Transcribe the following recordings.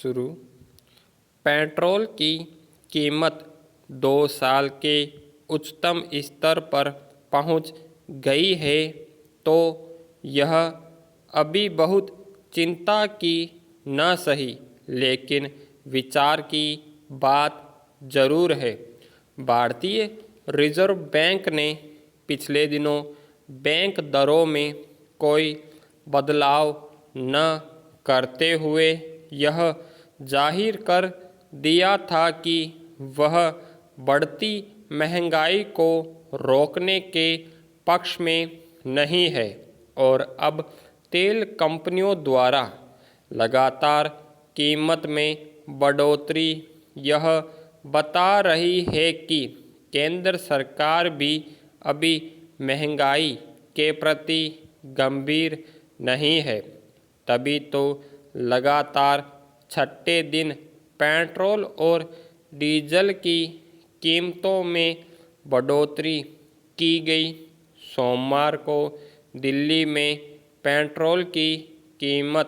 शुरू। पेट्रोल की कीमत 2 साल के उच्चतम स्तर पर पहुंच गई है, तो यह अभी बहुत चिंता की न सही, लेकिन विचार की बात जरूर है। भारतीय रिजर्व बैंक ने पिछले दिनों बैंक दरों में कोई बदलाव न करते हुए यह जाहिर कर दिया था कि वह बढ़ती महंगाई को रोकने के पक्ष में नहीं है, और अब तेल कंपनियों द्वारा लगातार कीमत में बढ़ोतरी यह बता रही है कि केंद्र सरकार भी अभी महंगाई के प्रति गंभीर नहीं है। तभी तो लगातार छठे दिन पेट्रोल और डीजल की कीमतों में बढ़ोतरी की गई। सोमवार को दिल्ली में पेट्रोल की कीमत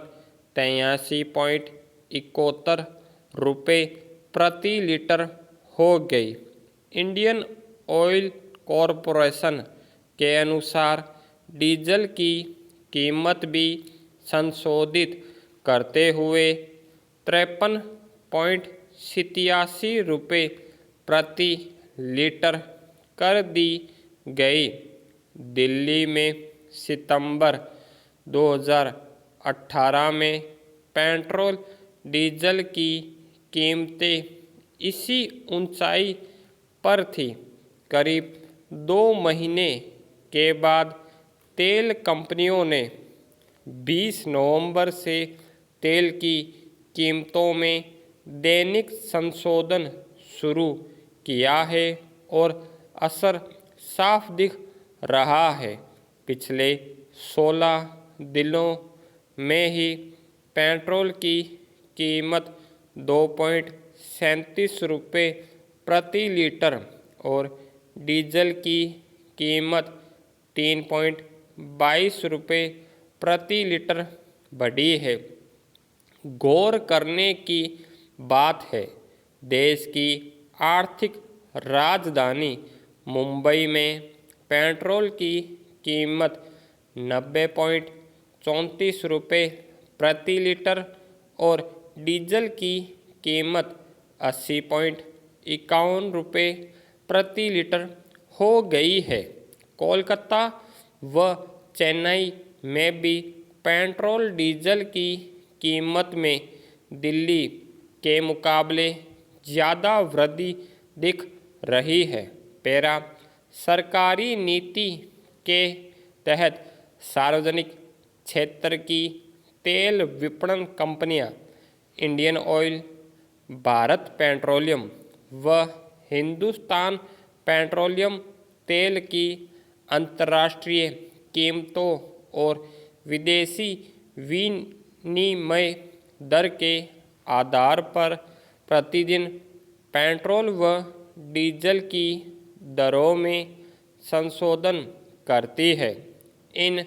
83.71 रुपये प्रति लीटर हो गई। इंडियन ऑयल कॉरपोरेशन के अनुसार डीजल की कीमत भी संशोधित करते हुए 53.87 रुपये प्रति लीटर कर दी गई। दिल्ली में सितंबर 2018 में पेट्रोल डीजल की कीमतें इसी ऊंचाई पर थी। करीब 2 महीने के बाद तेल कंपनियों ने 20 नवंबर से तेल की कीमतों में दैनिक संशोधन शुरू किया है, और असर साफ दिख रहा है। पिछले 16 दिनों में ही पेट्रोल की कीमत 2.37 रुपये प्रति लीटर और डीजल की कीमत 3.22 रुपये प्रति लीटर बढ़ी है। गौर करने की बात है, देश की आर्थिक राजधानी मुंबई में पेट्रोल की कीमत 90.34 रुपये प्रति लीटर और डीजल की कीमत 80.51 रुपये प्रति लीटर हो गई है। कोलकाता व चेन्नई में भी पेट्रोल डीजल की कीमत में दिल्ली के मुकाबले ज़्यादा वृद्धि दिख रही है। पैरा सरकारी नीति के तहत सार्वजनिक क्षेत्र की तेल विपणन कंपनियां इंडियन ऑयल, भारत पेट्रोलियम व हिंदुस्तान पेट्रोलियम तेल की अंतर्राष्ट्रीय कीमतों और विदेशी विनिमय दर के आधार पर प्रतिदिन पेट्रोल व डीजल की दरों में संशोधन करती है। इन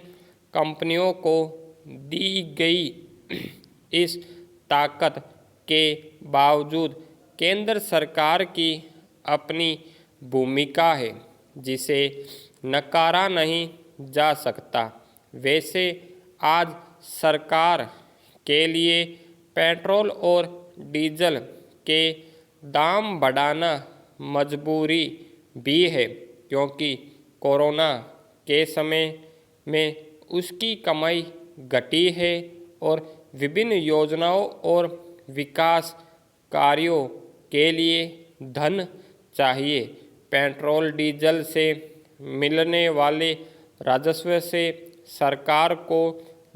कंपनियों को दी गई इस ताकत के बावजूद केंद्र सरकार की अपनी भूमिका है, जिसे नकारा नहीं जा सकता। वैसे आज सरकार के लिए पेट्रोल और डीजल के दाम बढ़ाना मजबूरी भी है, क्योंकि कोरोना के समय में उसकी कमाई घटी है और विभिन्न योजनाओं और विकास कार्यों के लिए धन चाहिए। पेट्रोल डीजल से मिलने वाले राजस्व से सरकार को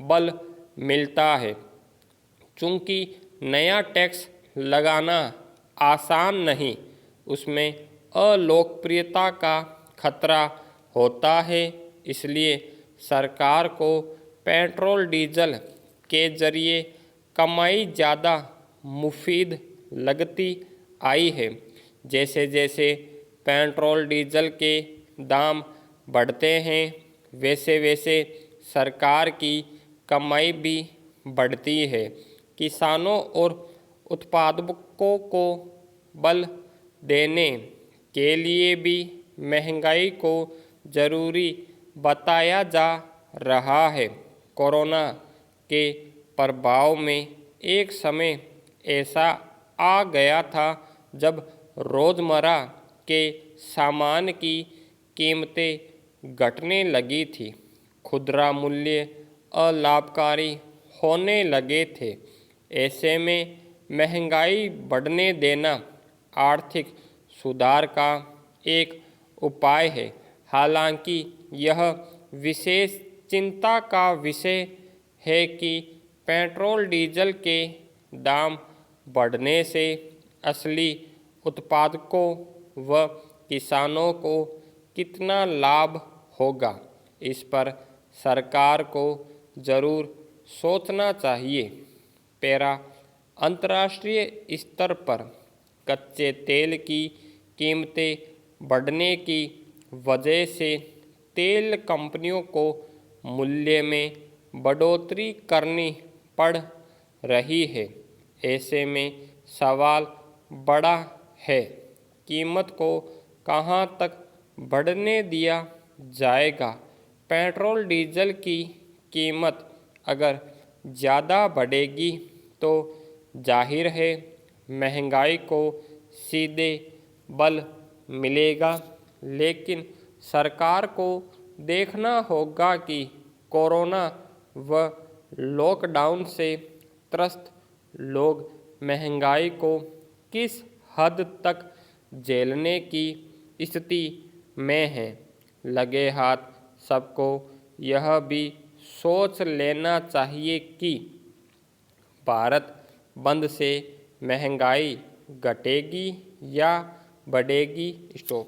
बल मिलता है। चूँकि नया टैक्स लगाना आसान नहीं, उसमें अलोकप्रियता का खतरा होता है, इसलिए सरकार को पेट्रोल डीजल के जरिए कमाई ज़्यादा मुफीद लगती आई है। जैसे जैसे पेट्रोल डीजल के दाम बढ़ते हैं, वैसे वैसे सरकार की कमाई भी बढ़ती है। किसानों और उत्पादकों को बल देने के लिए भी महंगाई को जरूरी बताया जा रहा है। कोरोना के प्रभाव में एक समय ऐसा आ गया था जब रोज़मर्रा के सामान की कीमतें घटने लगी थी, खुदरा मूल्य अलाभकारी होने लगे थे। ऐसे में महंगाई बढ़ने देना आर्थिक सुधार का एक उपाय है। हालांकि यह विशेष चिंता का विषय है कि पेट्रोल डीजल के दाम बढ़ने से असली उत्पादकों व किसानों को कितना लाभ होगा, इस पर सरकार को जरूर सोचना चाहिए। पैरा अंतर्राष्ट्रीय स्तर पर कच्चे तेल की कीमतें बढ़ने की वजह से तेल कंपनियों को मूल्य में बढ़ोतरी करनी पड़ रही है। ऐसे में सवाल बड़ा है, कीमत को कहां तक बढ़ने दिया जाएगा। पेट्रोल डीजल की कीमत अगर ज़्यादा बढ़ेगी तो जाहिर है महंगाई को सीधे बल मिलेगा, लेकिन सरकार को देखना होगा कि कोरोना व लॉकडाउन से त्रस्त लोग महंगाई को किस हद तक झेलने की स्थिति में हैं। लगे हाथ सबको यह भी सोच लेना चाहिए कि भारत बंद से महंगाई घटेगी या बढ़ेगी। स्टॉप।